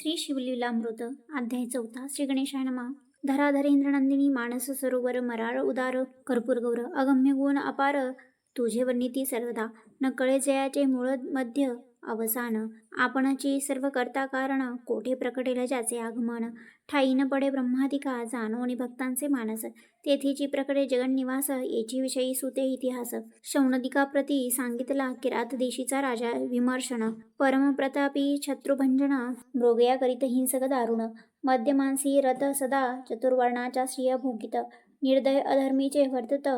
श्री शिवलीलामृत अध्याय 4 श्री गणेशाय नमः. धराधरेंद्र नंदिनी मानस सरोवर मराळ उदार कर्पूर गौर अगम्य गुण अपार तुझे वर्णिती सर्वदा न कळे जयाचे मूळ मध्य अवसान आपणची सर्व करता कारण कोठे प्रकटेल ज्याचे आगमन ठाई न पडे ब्रह्मादिका जाणोनी भक्तांचे मानस तेथीची प्रकटे जगन्निवास याची विषयी सुते इतिहास शौनदिका प्रती सांगितला किरात देशीचा राजा विमर्शन परमप्रतापी शत्रुभंजन मृगया करीत हिंसक दारुण मध्यमानसी रथ सदा चतुर्वर्णाच्या स्त्रिया भोगित निर्दय अधर्मीचे वर्तत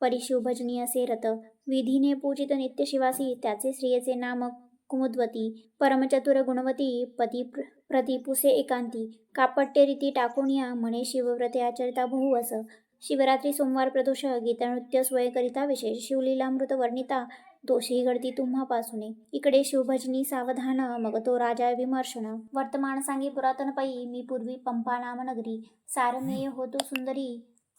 परिशिवभजनी असे रथ विधीने पूजित नित्य शिवासी त्याचे स्त्रियेचे नाम कुमुद्वती परमचतुर गुणवती पती प्रतिपुसे एकांती कापट्य रीती टाकोनिया म्हणे शिवव्रते आचरिता बहुवस शिवरात्री सोमवार प्रदोष गीतनृत्य स्वय करिता विशेष शिवलीलामृत वर्णिता दोषी घडती तुम्हापासून इकडे शिवभजनी सावधान मग तो राजा विमर्शन वर्तमान सांगी पुरातन पै मी पूर्वी पंपा नाम नगरी सारमेय होतो सुंदरी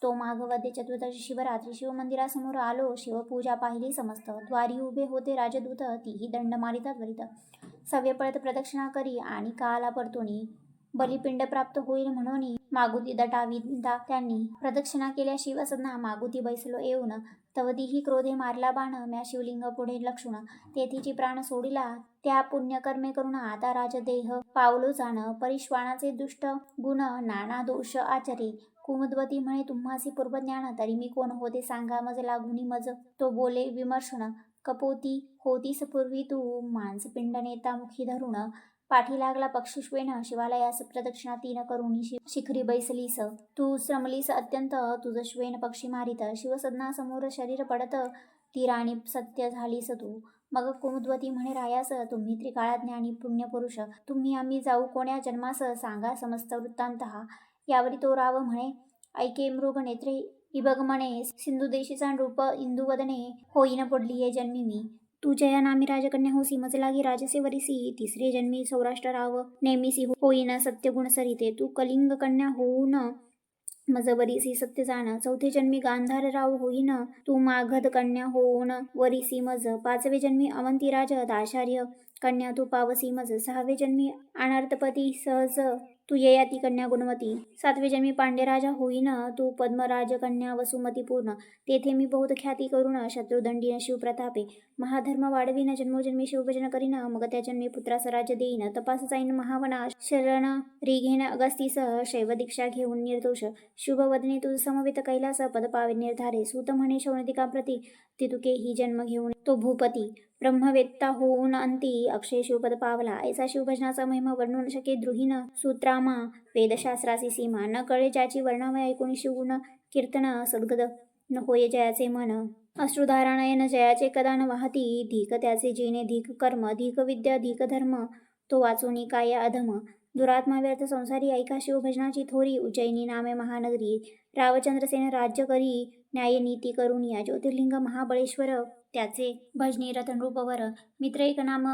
तो माघवद्य चतुर्दशी शिवरात्री शिवमंदिरासमोर आलो शिवपूजा पाहिली समस्त द्वारी उभे होते राजदूत तीही दंड मारिता त्वरित सव्य पळत प्रदक्षिणा करी आणि काला परतोनी बलिपिंड प्राप्त होईल म्हणून मागुती दटाविदा त्यांनी प्रदक्षिणा केल्या शिवसदना मागुती बैसलो येऊन तवदीही क्रोधे मारला बाण म्या शिवलिंग पुढे लक्षुण तेथीची प्राण सोडिला त्या पुण्यकर्मे करून आता राजदेह पावलो जाण परिश्वानाचे दुष्ट गुण नाना दोष आचरे कुमुद्वती म्हणे तुम्हासी पूर्वज्ञान तरी मी कोण होते सांगा मज लागुनी मज तो बोले विमर्शन कपोती होतीस पूर्वी तू मांसपिंड नेता मुखी धरून पाठी लागला पक्षीश्वेन शिवालयास प्रदक्षिणा तीन करून शिखरी बैसलीस तू श्रमलीस अत्यंत तुझ श्वेन पक्षी मारित शिवसदना समोर शरीर पडत तीराणी सत्य झालीस तू मग कुमुद्वती म्हणे रायास तुम्ही त्रिकाळा ज्ञानी पुण्यपुरुष तुम्ही आम्ही जाऊ कोण्या जन्मास सांगा समस्त वृत्तांत हा यावरी तो राव म्हणे ऐके मृग नेत्रे इबग म्हणे सिंधुदेशीचा नृप इंदुवदने होईन पडली हे जन्मी मी तू जया नामी राजकन्या होसी मज लागी राजसे वरिसी तिसरे जन्मी सौराष्ट्र राव नेमिसी होईन सत्यगुण सरिते तू कलिंग कन्या होऊन मज वरिसी सत्य जाण चौथे जन्मी गांधार राव होईन तू मागध कन्या होऊन वरिसी मज पाचवे जन्मी अवंती राज दाशार्य कन्या तू पावसी मज सहावे जन्मी अनर्थपती सहज तू ययाती कन्या गुणवती सातवे जन्मी पांड्यराजा होईन तू पद्मराज कन्या वसुमती पूर्ण तेथे मी बहुत ख्याती करून शत्रुदंडीन शिवप्रतापे महाधर्म वाढवीन जन्मोजन्मी शिवभजन करीन मग त्या जन्मी पुत्रास राज्य देईन तपास जाईन महावना शरण रिघेन अगस्तीसह शैव दीक्षा घेऊन निर्दोष शुभवदने तुझ समवेत कैलास पद पावे निर्धारे सूत म्हणे शौनदिका प्रती तितुके ही जन्म घेऊन तो भूपती ब्रह्मवेत्ता होऊन अंती अक्षय शिवपद पावला ऐसा शिवभजनाचा महिमा वर्णू न शके द्रुहीन सूत्रामा वेदशास्त्राची सीमा न कळे ज्याची वर्णावय ऐकून शिवगुण कीर्तन सद्गद न होय जयाचे मन अश्रुधारानयन जयाचे कदा न वाहती धीक त्याचे जेणे धीक कर्म धीक विद्या धीक धर्म तो वाचूनी काय अधम दुरात्मा व्यर्थ संसारी ऐका शिवभजनाची थोरी उज्जैनी नामे महानगरी रावचंद्रसेन राज्य करी न्यायनीती करून या ज्योतिर्लिंग महाबळेश्वर त्याचे भजनी रतनरूपवर मित्र एक नाम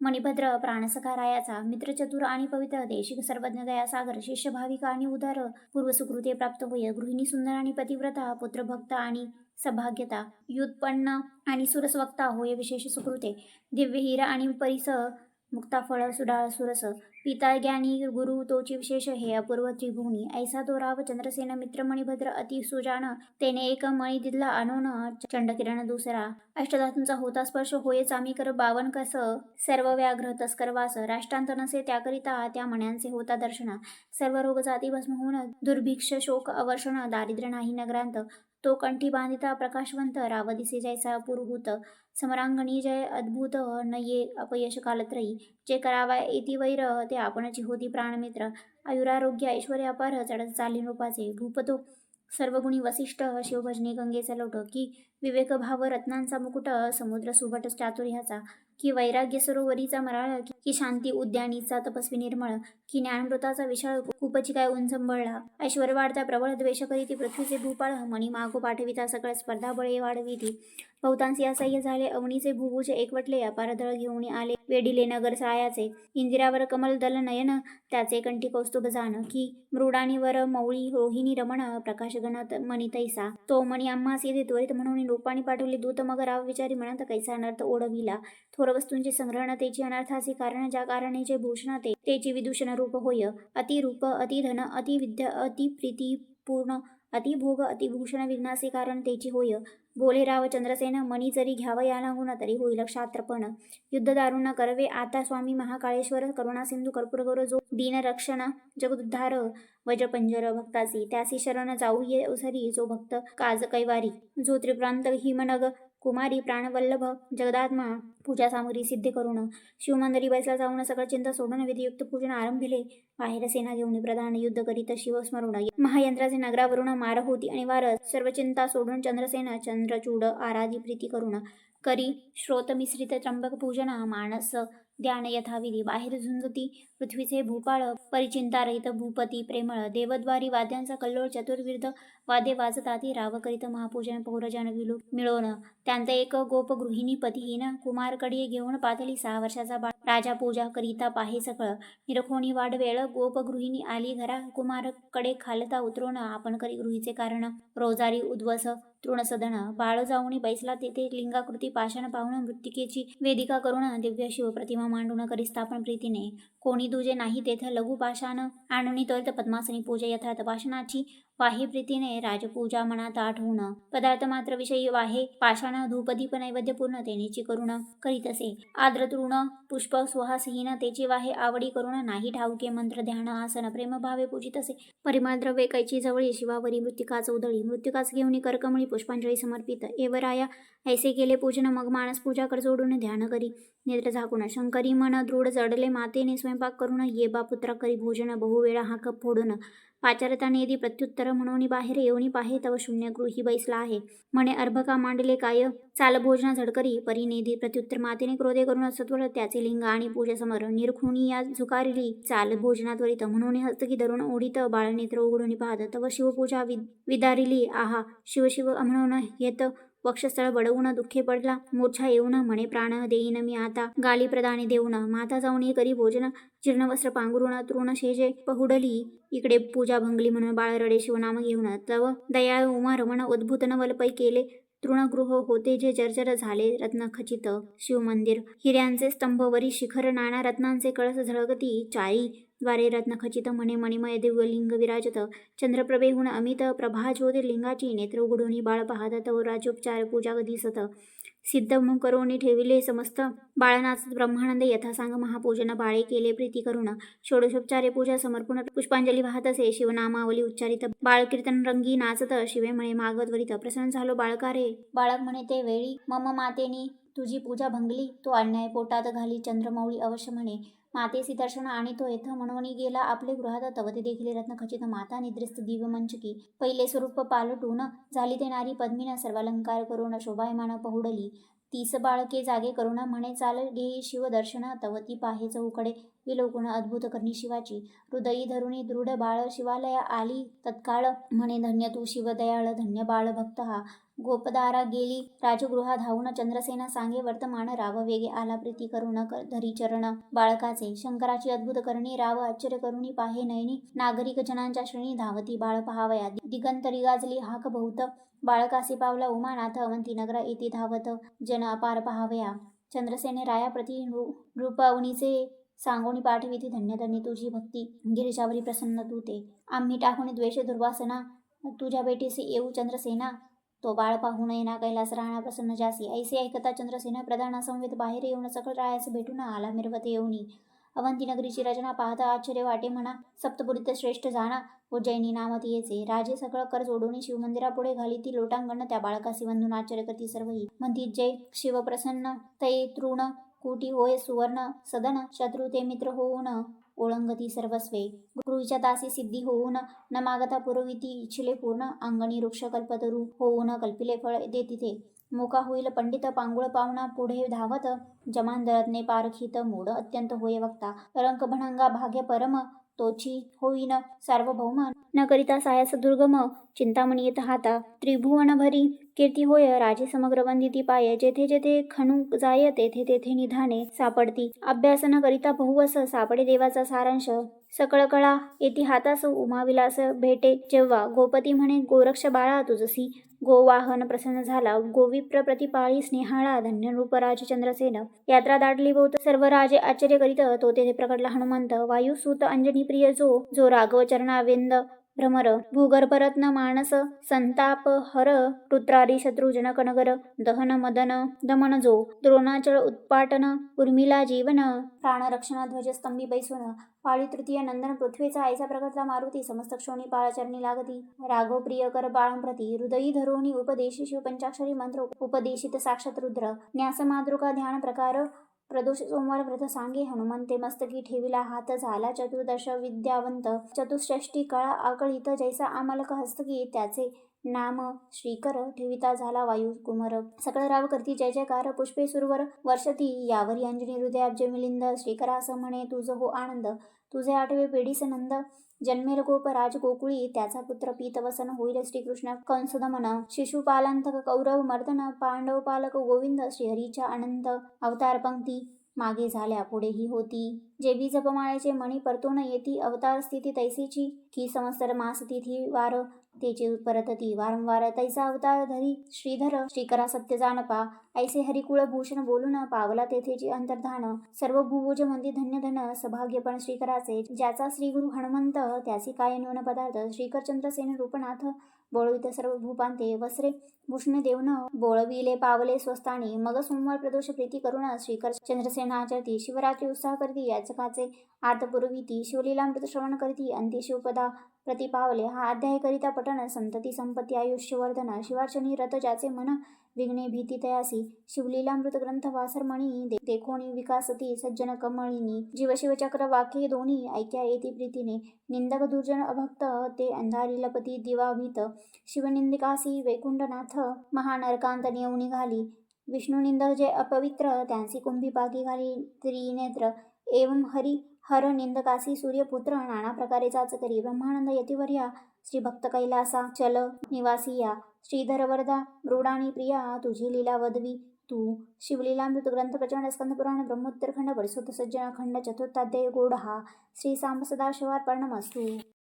मणिभद्र प्राणसखा रायाचा मित्र चतुर आणि पवित्र देशिक सर्वज्ञ दयासागर शिष्य भाविका आणि उदार पूर्वसुकृते प्राप्त होय गृहिणी सुंदर आणि पतिव्रता पुत्रभक्त आणि सभाग्यता युत्पन्न आणि सुरसवक्ता होय विशेष सुकृते दिव्य हिरा आणि परिस मुक्ताफळ सुडाळ सुरस पिता ज्ञानी गुरु तोची विशेष हे अपूर्व त्रिभुवनी ऐसा तो राव चंद्रसेन मित्र मणिभद्र अति सुजान तेने एक मणी दिला आणून चंडकिरण दुसरा अष्टधातूंचा होता स्पर्श होय चामीकर बावन कस सर्व व्याघ्र तस्कर वास राष्ट्रांत नसे त्याकरिता त्या मण्यांचे होता दर्शन सर्व रोग जाती भस्म होऊन दुर्भिक्ष शोक अवर्षण दारिद्र्य नाही नगरांत तो कंठी बांधिता प्रकाशवंत राव दिसे जैसा पुरुहूत समरांगणी जय अद्भुत न ये अपयश कालत्रयी जे करावा येती वैर ते आपणची होती प्राणमित्र आयुरारोग्य ऐश्वर्य अपार चढत चाली नृपाचे भूपतो सर्वगुणी वसिष्ठ शिवभजनी गंगेचा लोट की विवेक भाव रत्नांचा मुकुट समुद्र सुभट चातुर्याचा की वैराग्य सरोवरीचा मराळ की शांती उद्यानीचा तपस्वी निर्मळ की ज्ञानमृताचा विशाळ कूपची काय उंचंबळला ऐश्वर वाढता प्रबळ द्वेष करीती पृथ्वीचे भूपाळ मणी मागो पाठविता सकळ स्पर्धा बळे वाढविती बहुतांशी असह्य झाले. अवनीचे भुभुज एकवटले, अपार दळ घेऊन आले. वेढिले नगर सायाचे, इंदिरावर कमल दल नयन, त्याचे कंठी कौस्तुभ जान. की मृडानीवर मौळी रोहिणी रमण, प्रकाश गणत मणी तैसा. तो मणी आम्हास येथे त्वरित म्हणून रूपाने पाठवले दूत. मग राव विचारी म्हणत कैसा अनर्थ ओढविला. थोर वस्तूंचे संग्रहण तेची अनर्थाचे कारण, ज्या कारणाचे भूषण तेची विदूषण रूप होय. अति रूप, अति धन, अति विद्या, अति प्रीतीपूर्ण, अति भोग, अति भूषण विघ्नाचे कारण तेची होय. बोले राव चंद्रसेन, मणी जरी घ्यावया लागून तरी होईल क्षात्रपण. युद्ध दारुण करवे आता स्वामी महाकाळेश्वर, करुणा सिंधू कर्पूरगौर जो दीन रक्षण जगदुद्धार. वज्रपंजर भक्तासी त्यासी शरण जाऊ ये उसरी, जो भक्त काज कैवारी. जो त्रिप्रांत हिमनग कुमारी, प्राणवल्लभ जगदात्मा, पूजा सामग्री सिद्ध करून. शिवमंदिरी बैसला जाऊन सकळ चिंता सोडून, विधियुक्त पूजन आरंभिले. बाहेर सेना घेऊन प्रधान युद्ध करीत शिव स्मरून. महायंत्राचे नगरावरून मार होती आणि वार, सर्व चिंता सोडून चंद्रसेन चंद्रचूड आराधी प्रीती करून. करी श्रोत मिश्रित त्र्यंबक पूजन, मानस ध्यान यथाविधी. बाहेर झुंजती पृथ्वीचे भूपाळ, परिचिंता रहित भूपती प्रेमळ. देवद्वारी वाद्यांचा कल्लोळ, चतुर्विध वाद्ये वाजताती. राव करीत महापूजन पौरजन मिळवून. त्यांत एक गोप गृहिणी पतिहीन, कुमारकडे घेऊन पातळी 6 वर्षाचा बाळ. राजा पूजा करिता पाहे सकळ, निरखोणी वाढ वेळ. गोप गृहिणी आली घरा, कुमारकडे खालता उतरून. आपण करी गृहीचे कारण, रोजारी उद्वस तृणसदन. बाळ जाऊनी बैसला तेथे, लिंगाकृती पाषाण पाहून. मृत्तिकेची वेदिका करून, दिव्य शिव प्रतिमा मांडून. करी स्थापन प्रीतीने, कोणी दुजे नाही तेथ. लघु पाषाण आणून त्वरित पद्मासनी पूजा यथार्थ. पाषाणाची वाहे प्रीतीने, राजपूजा मनात आठवून. पदार्थ मात्र विषयी वाहे पाषाण, धूपदीप नैवेद्य पूर्ण तेनेची करून. करीत असे आद्र तृण पुष्प सुहासहीन, तेची वाहे आवडी करून. नाही ठाऊके मंत्र ध्यान आसन, प्रेमभावे पूजित असे. परिमळ द्रव्ये कैची जवळी, शिवावरी मृत्तिकाच उधळी. मृत्तिकाच घेऊन करकमळी पुष्पांजळी समर्पित. एवराया ऐसे केले पूजन, मग मानस पूजा कर जोडून. ध्यान करी नेत्र झाकून, शंकरी मन दृढ जडले. मातेने स्वयंपाक करून, ये बा पुत्रा करी भोजन. बहुवेळा हाक फोडून, पाचारता नेदी प्रत्युत्तर म्हणून. बाहेर येऊनी पाहे तव शून्य गृही बैसला आहे. म्हणे अर्भका मांडले काय, चाल भोजना झडकरी. परी नेदी प्रत्युत्तर, मातेने क्रोधे करून सत्वर. त्याचे लिंग आणि पूजा समर. निरखुणी या झुकारिली, चाल भोजना त्वरित. म्हणून हस्तकी धरून ओढीत, बाळ नेत्र उघडून पाहत. तव शिवपूजा विदारिली. आहा शिव शिव म्हणून येत वक्षस्थळ बडवून. दुःखे पडला मूर्छा येऊन, म्हणे प्राण देईन मी आता गाली प्रदाने देऊन. माता जाऊन करी भोजन, जीर्णवस्त्र पांघरून. तृण शेजे पहुडली, इकडे पूजा भंगली म्हणून. बाळ रडे शिवनाम घेऊन. तव दयाळू उमा रमण, उद्भूत नवलपै केले. तृणगृह होते जे जर्जर झाले रत्नखचित. शिवमंदिर हिऱ्यांचे स्तंभ, वरी शिखर नाना रत्नांचे कळस झळकती. चारी द्वारे रत्नखचित, म्हणे मणिमय दिव्य लिंग विराजत. चंद्रप्रभेहून अमित प्रभा ज्योतिर्लिंगाची. नेत्र उघडून बाळ पाहत, तव राजोपचार पूजा दिसत. सिद्ध करोनी ठेविले समस्त, बाळनाच ब्रह्मानंद यथासांग. महापूजन बाळे केले प्रीती करून. षोडशोपचारे पूजा समर्पून, पुष्पांजली वाहत असे. शिवनामावली उच्चारित, बाळ कीर्तन रंगी नाचत. शिवे म्हणे मागत त्वरित, प्रसन्न झालो बाळकारे. बाळक म्हणे ते वेळी, मम मातेनी तुझी पूजा भंगली. तो अन्याय पोटात घाली चंद्रमौळी अवश्य म्हणे. मातेसी दर्शन आणि तो येथ म्हणून गेला आपले गृहात. तव ते देखील रत्नखचित. माता निद्रिस्त दिव्य मंचकी. पहिले स्वरूप पालटून, झाली ते नारी पद्मिना. सर्वालंकार करून शोभायमान पहुडली. 30 बाळके जागे करून, म्हणे चाल घेई शिव दर्शन. तव ती पाहे चहूकडे विलोकून, अद्भुत करणी शिवाची. हृदयी धरुणी दृढ बाळ शिवालया आली तत्काळ. म्हणे धन्य तू शिव दयाळ, धन्य बाळ भक्त हा. गोपदारा गेली राजगृहा धावून, चंद्रसेना सांगे वर्तमान. राव वेगे आला प्रीती करून, धरी चरण बाळकाचे. शंकराची अद्भुत करणी, राव आश्चर्य करुणी पाहे नयनी. नागरिक जनांच्या श्रेणी धावती बाळ पहावया. दिगंतरी गाजली हाक बहुत, बाळकासे पावला उमानाथ. अवंती नगरा येथे धावत, जन अपार पहावया. चंद्रसेने राया प्रति नृपावनीचे सांगोनी पाठविती. धन्य धन्य तुझी भक्ती, गिरिजावरी प्रसन्न तू ते. आम्ही टाकून द्वेष दुर्वासना, तुझ्या भेटीसी येऊ चंद्रसेना. तो बाळ पाहून येना कैलास राहणा प्रसन्न जासी. ऐसे ऐकता चंद्रसेना प्रधाना समवेत बाहेर येऊन, सकळ रायास भेटून आला मिरवत येऊनी. अवंती नगरीची रचना पाहता आश्चर्य वाटे म्हणा. सप्तपुरीत श्रेष्ठ जाणा, उज्जैनी नाम तियेचे. राजे सकळ कर जोडून शिवमंदिरापुढे घाली ती लोटांगण. त्या बाळकासी वंदून आश्चर्य करती सर्वही. म्हणती जय शिव प्रसन्न तै तृण कुटी होय सुवर्ण सदन. शत्रू ते मित्र होऊन, ओळंगती सर्वस्वे. गृहीच्या दासी सिद्धी होऊन, न मागता पुरविती इच्छिले पूर्ण. अंगणी वृक्ष कल्पतरू होऊन, कल्पिले फळ दे तिथे. मुका होईल पंडित पांगुळ पाहुणा पुढे धावत, जमानदरत्ने पारखित मूढ अत्यंत होय वक्ता, रंक भणंगा भाग्य परम तोची होईन सार्वभौम, न करिता सायास दुर्गम चिंतामणी येत हाता, त्रिभुवन भरी कीर्ती होय राजे समग्र वंदिती पाय, जेथे जेथे खणू जाय तेथे तेथे निधाने सापडती, अभ्यास न करिता बहुवस सापडे देवाचा सारांश, सकळ कळा येती हातास उमाविलास भेटे जेव्हा, गोपती म्हणे गोरक्ष बाळा तुझसी गोवाहन प्रसन्न झाला, गोविप्र प्रतिपाळी स्नेहाळा धन्य रूप राज चंद्रसेन, यात्रा दाटली बहुत सर्व राजे आश्चर्य करीत, तो तेथे प्रकटला हनुमंत, वायुसूत अंजनी प्रिय जो राघव चरणावेंद भ्रमर, भूगर्भरत्न मानस संताप हर, रुद्रारी शत्रुजन कनगर दहन मदन दमन जो, द्रोणाचळ उत्पाटन उर्मिला जीवन, प्राणरक्षण ध्वजस्तंभी बैसून, पाळी तृतीय नंदन पृथ्वीचा आईचा प्रकटला मारुती, समस्त क्षोणी पाळचरणी लागती, राघव प्रिय कर बाळंप्रती, हृदयी धरोणी उपदेशी शिव पंचाक्षरी मंत्र उपदेशित साक्षात रुद्र, न्यास मातृका ध्यान प्रकार प्रदोष सोमवार व्रत सांगे, हनुमंते मस्तकी ठेविला हात झाला चतुर्दश विद्यावंत, चतुष्षष्टी कळा आकळीत जैसा आमलक हस्तकी, त्याचे नाम श्रीकर ठेविता झाला वायू कुमर, सकळ राव करती जय जयकार पुष्पे सुरवर वर्षती, यावरी अंजनी हृदयाब्ज मिलिंद, श्रीकरास म्हणे तुझ हो आनंद, तुझे आठवे पेढीस नंद, जन्मेल गोप राज गोकुळी, त्याचा पुत्र पीतवसन होईल श्रीकृष्ण कंसदमन, शिशुपालांतक कौरव मर्दन, पांडव पालक गोविंद, श्रीहरीच्या अनंत अवतार पंक्ती मागे झाल्या पुढेही होती, जे बीज जपमाळेचे मणी परतून येती, अवतार स्थिती तैसीची की संवत्सर मास तिथी वार तेची परतती, वारंवार तैसा अवतार धरी श्रीधर, श्रीकरा सत्य जानपा, ऐसे हरिकुळ भूषण बोलून पावला तेथेची अंतर्धान, सर्व भूभुज मंदी धन्य धन सौभाग्यपण श्रीकराचे, ज्याचा श्रीगुरु हनुमंत त्यासी काय न्यून पदार्थ, श्रीकर चंद्रसेन रूपनाथ बोळवित सर्व भूपांते, वस्त्रे भूषणे देऊन बोळविले पावले स्वस्थानी, मग सोमवार प्रदोष प्रीती करुण श्रीकर चंद्रसेनाचरती, शिवरात्री उत्साह करती याचकाचे आर्त पुरविती, शिवलीलामृत श्रवण करती अंती शिवपदा प्रतिपावले, हा अध्याय करिता पठण संतती संपत्ती आयुष्यवर्धन, शिवार्चनी रथ ज्याचे मन विघ्ने भीती तयासी, शिवलीलामृत ग्रंथ वासरमणी देखोणी विकासती, सज्जन कमळिनी जीवशिवचक्र वाक्ये दोन्ही ऐक्या येती प्रीतीने, निंदक दुर्जन अभक्त ते अंधारी लपती दिवाभीत, शिवनिंदिकासी वैकुंठनाथ महानरकांत नेऊ निघाली, विष्णुनिंदक जे अपवित्र त्यांसी कुंभी पाकी घाली त्रिनेत्र, एवं हरी हर निंदकासी सूर्यपुत्र नाना प्रकारे चाच करी, ब्रह्मानंद यतिवर्या श्रीभक्त कैलासा चल निवासिया, श्रीधर वरदा मृडाणी प्रिया तुझी लीला वदवी तू, शिवलीलामृत ग्रंथ प्रचंड स्कंदपुराण ब्रह्मोत्तरखंड परिसुत सज्जन खंड चतुर्थाध्याय गोड हा, श्री सांब सदाशिवार्पणमस्तु.